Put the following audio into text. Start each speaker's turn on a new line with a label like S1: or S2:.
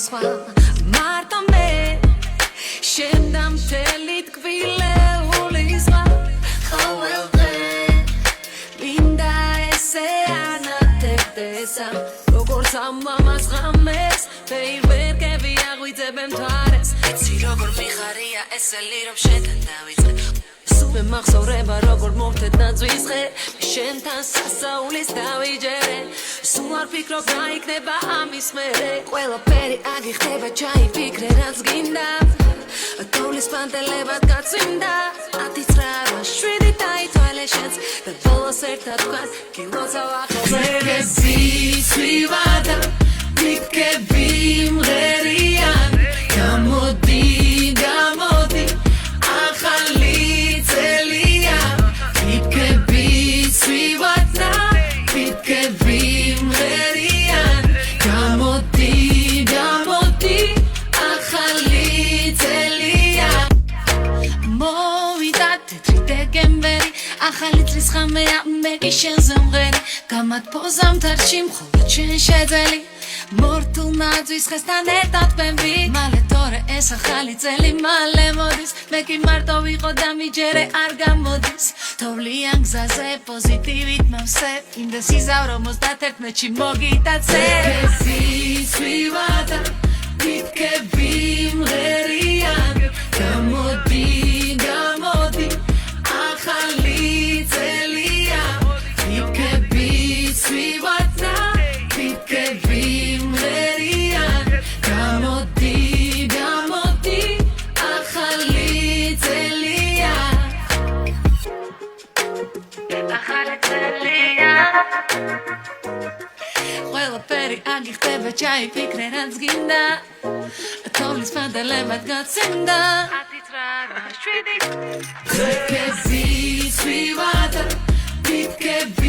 S1: სხვა მარტო მე შენდა მთელი ტკბილეული ზღვა ყოველდღე მინდა ესე ანათებდესა როგორც ამამას ღამეს ფეირვერკები აღვიძებენ მთვარეს იცი როგორ მიხარია ესელი რომ შენთან დავიწყე სულ მახსოვრება როგორ მოვთეთ ნაძვისხე შენთან სასაულის დავიჯერე სულ არ ფიქრობ რა იქნება ამის მერე ყველაფერი აგიხდება ჩაიფიქრე რაც გინდა თოვლის პანტელებად გაწვიმდა 10:07 დაითვალე შენს და ბოლოს ერთად ვქართ კილოცა ვახალზე სვივადა მითქები მღერიან გამოდი გამოდი ახალი წელია მითქები სვივადა მითქები მღერიან გამოდი გამოდი ახალი წელია მოვიდა თეთრი დეკემბერი ახალი წლის ხამეა მე კი შენზე მღერი გამათბოზამთარში მხოლოდ შენ შეძელი მორთულ ნაძვისხესთან ერთად ვემბი მალე თორე ეს ახალი წელი მალე მოდის მე კი მარტო ვიყო და მიჯერე არ გამოდის თოვლიან გზაზე პოზიტივით მოვსე იმდა სიზავრო 31-ში მოგიტაცე სვივადა მითქები მღერიან გამოდი გამოდი ახალი წელია მითქები სვივადა მითქები მღერიან გამოდი გამოდი ახალი წელია ახალი წელია ყველაფერი აგიხდება ჩაიფიქრე რაც გინდა თოვლის პანტელებად გაწვიმდა 10:07 მითქები სვივადა მითქები